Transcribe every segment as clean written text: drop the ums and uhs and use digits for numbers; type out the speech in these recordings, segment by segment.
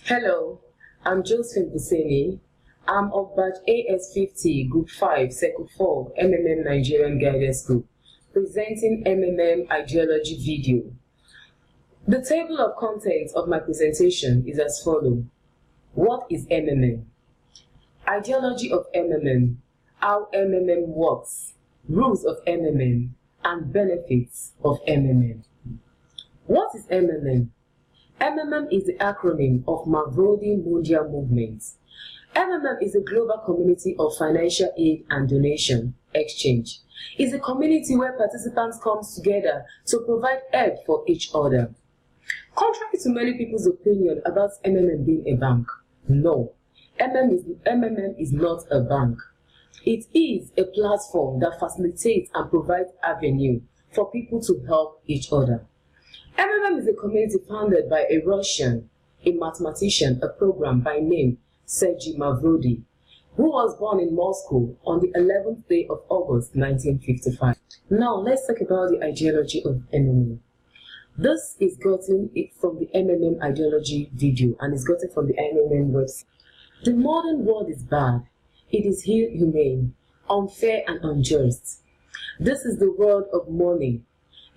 Hello, I'm Josephine Buseni. I'm of batch AS50, Group 5, Circle 4, Nigerian Guidance Group, presenting ideology video. The table of contents of my presentation is as follows. What is Ideology of how works, rules of and benefits of What is is the acronym of Mavrodi Mundia Movement. is a global community of financial aid and donation exchange. It's a community where participants come together to provide help for each other. Contrary to many people's opinion about being a bank, no, is not a bank. It is a platform that facilitates and provides avenue for people to help each other. is a community founded by a Russian, a mathematician, a program by name Sergei Mavrodi, who was born in Moscow on the 11th day of August 1955. Now let's talk about the ideology of This is gotten from the ideology video and is gotten from the website. The modern world is bad. It is inhumane, unfair and unjust. This is the world of money.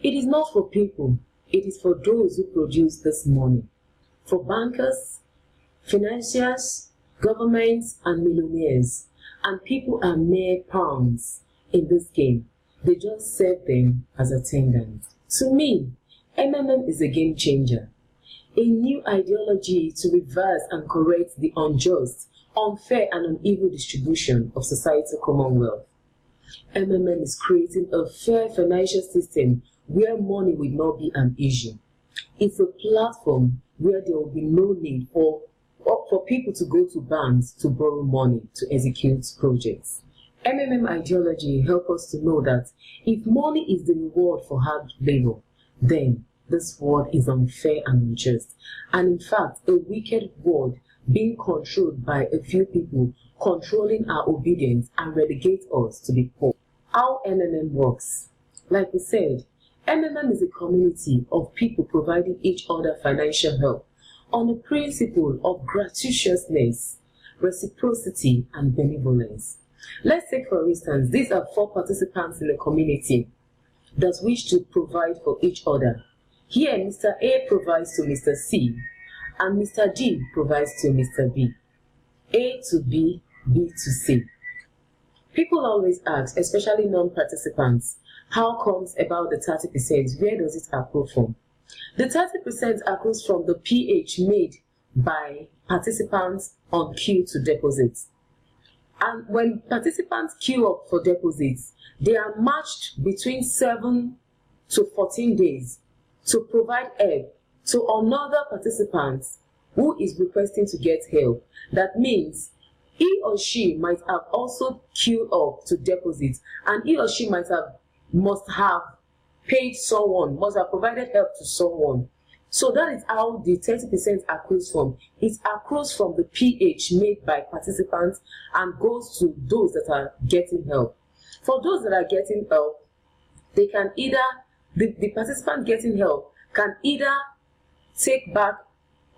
It is not for people. It is for those who produce this money. For bankers, financiers, governments, and millionaires. And people are mere pawns in this game. They just serve them as attendants. To me, is a game changer. A new ideology to reverse and correct the unjust, unfair, and uneven distribution of societal commonwealth. is creating a fair financial system where money will not be an issue. It's a platform where there will be no need for people to go to banks to borrow money to execute projects. Ideology helps us to know that if money is the reward for hard labor, then this world is unfair and unjust, and in fact a wicked world being controlled by a few people controlling our obedience and relegate us to be poor. How works? Like we said, is a community of people providing each other financial help on the principle of gratuitousness, reciprocity, and benevolence. Let's take for instance, these are 4 participants in the community that wish to provide for each other. Here, Mr. A provides to Mr. C, and Mr. D provides to Mr. B. A to B, B to C. People always ask, especially non-participants, how comes about the 30%? Where does it accrue from? The 30% accrues from the PH made by participants on queue to deposits. And when participants queue up for deposits, they are matched between 7 to 14 days to provide help to another participant who is requesting to get help. That means he or she might have also queued up to deposit, and he or she must have paid someone, must have provided help to someone. So that is how the 30% accrues from. It accrues from the PH made by participants and goes to those that are getting help. For those that are getting help, they can either, the participant getting help can either take back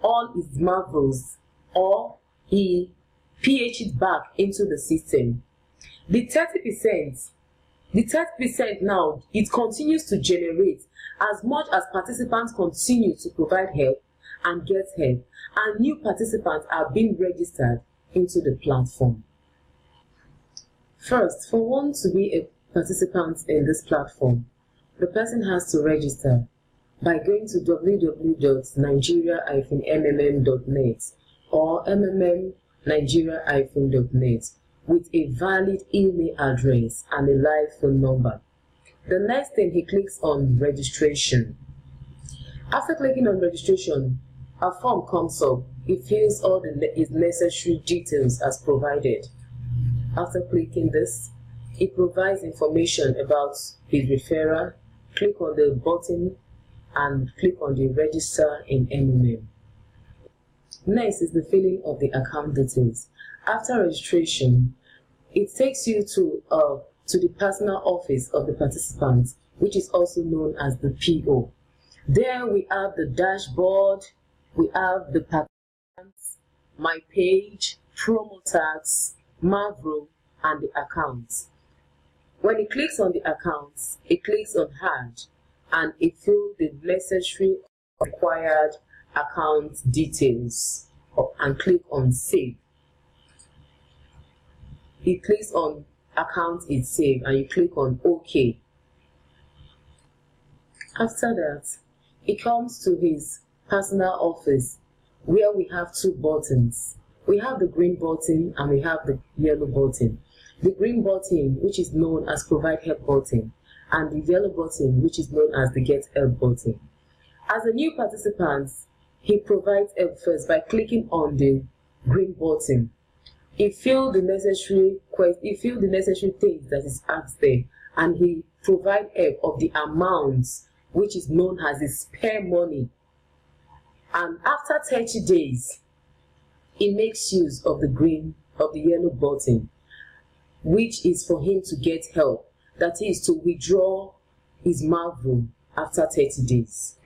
all his marvels or he PH it back into the system. The 30% now, it continues to generate as much as participants continue to provide help and get help, and new participants are being registered into the platform. First, for one to be a participant in this platform, the person has to register by going to www.nigeria-mmm.net or mmmnigeria-net with a valid email address and a live phone number. The next thing, he clicks on registration. After clicking on registration, a form comes up. He fills all his necessary details as provided. After clicking this, it provides information about his referrer. Click on the button and click on the register in Next is the filling of the account details. After registration, it takes you to the personal office of the participant, which is also known as the PO. There we have the dashboard, we have the my page, promo tags, Mavro, and the accounts. When it clicks on the accounts, it clicks on Add and it fills the necessary required account details and click on Save. It clicks on Account is saved and you click on OK. After that, it comes to his personal office where we have two buttons. We have the green button and we have the yellow button. The green button, which is known as Provide Help button, and the yellow button, which is known as the Get Help button. As a new participant, he provides help first by clicking on the green button. He fills the necessary things that is asked there, and he provides help of the amounts which is known as his spare money. And after 30 days, he makes use of the yellow button, which is for him to get help. That is to withdraw his Mavro after 30 days.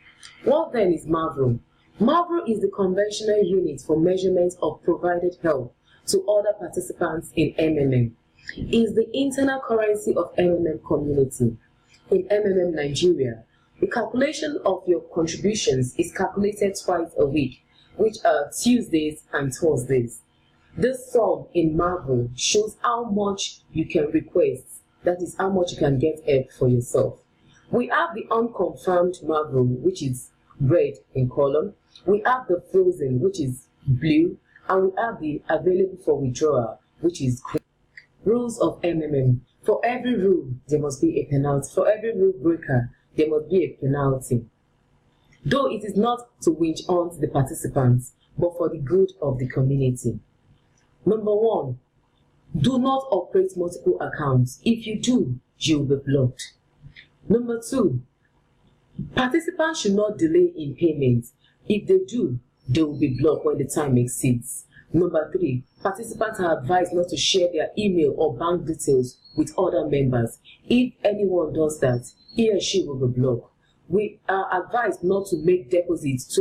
What then is Mavro? Mavro is the conventional unit for measurement of provided help to other participants in MMM. It is the internal currency of MMM community. In MMM Nigeria, the calculation of your contributions is calculated twice a week, which are Tuesdays and Thursdays. This sum in Mavro shows how much you can request, that is how much you can get help for yourself. We have the unconfirmed Mavro, which is red in color. We have the frozen, which is blue, and we have the available for withdrawal, which is green. Rules of MMM. For every rule, there must be a penalty. For every rule breaker, there must be a penalty. Though it is not to winch on the participants, but for the good of the community. Number 1, do not operate multiple accounts. If you do, you will be blocked. Number 2, participants should not delay in payments. If they do, they will be blocked when the time exceeds. Number 3, participants are advised not to share their email or bank details with other members. If anyone does that, he or she will be blocked. We are advised not to make deposits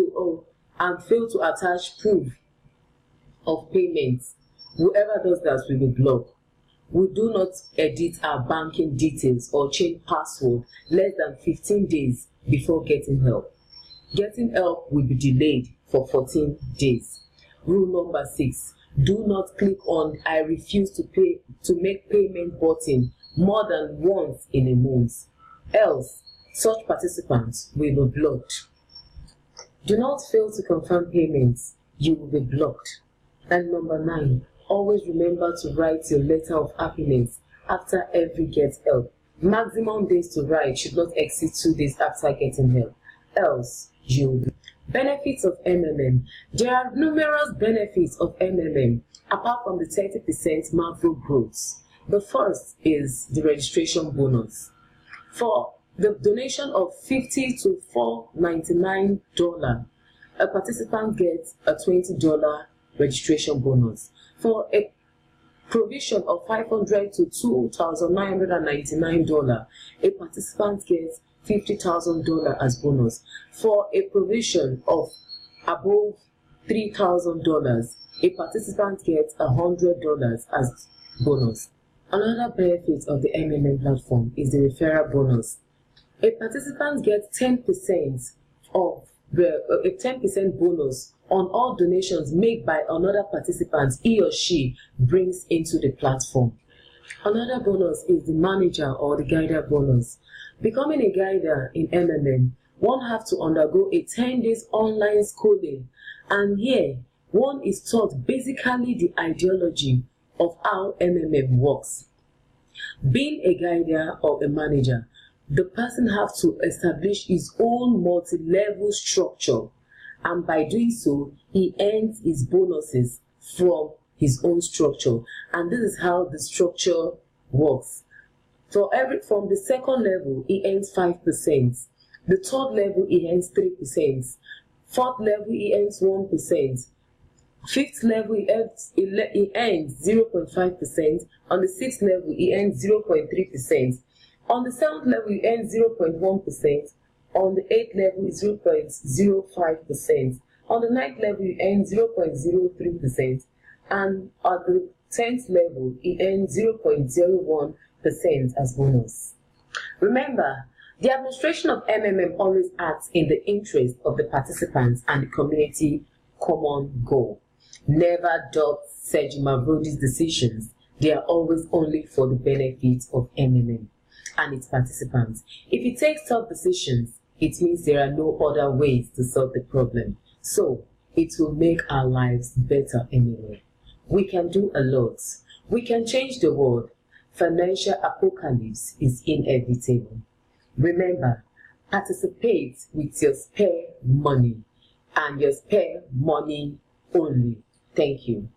and fail to attach proof of payments. Whoever does that will be blocked. We do not edit our banking details or change password less than 15 days before getting help. Getting help will be delayed for 14 days. Rule number 6, do not click on I refuse to pay to make payment button more than once in a month. Else, such participants will be blocked. Do not fail to confirm payments. You will be blocked. And number 9, always remember to write your letter of happiness after every get help. Maximum days to write should not exceed 2 days after getting help. Else, you will be. Benefits of MMM. There are numerous benefits of MMM apart from the 30% Mavro growth. The first is the registration bonus. For the donation of $50 to $499, a participant gets a $20 registration bonus. For a provision of $500 to $2,999, a participant gets $50,000 as bonus. For a provision of above $3,000, a participant gets $100 as bonus. Another benefit of the MMM platform is the referral bonus. A participant gets 10% bonus on all donations made by another participant he or she brings into the platform. Another bonus is the manager or the guider bonus. Becoming a guider in MMM, one has to undergo a 10 days online schooling, and here one is taught basically the ideology of how MMM works. Being a guider or a manager, the person has to establish his own multi-level structure, and by doing so, he earns his bonuses from his own structure. And this is how the structure works. From the second level, he earns 5%. The third level, he earns 3%. Fourth level, he earns 1%. Fifth level, he earns 0.5%. On the sixth level, he earns 0.3%. On the seventh level, he earns 0.1%. On the eighth level, is 0.05%. On the 9th level, you earn 0.03%, and at the 10th level, you earn 0.01% as bonus. Remember, the administration of MMM always acts in the interest of the participants and the community common goal. Never doubt Sergio Mavrodi's decisions. They are always only for the benefit of MMM and its participants. If he takes tough decisions, it means there are no other ways to solve the problem. So, it will make our lives better anyway. We can do a lot. We can change the world. Financial apocalypse is inevitable. Remember, participate with your spare money, and your spare money only. Thank you.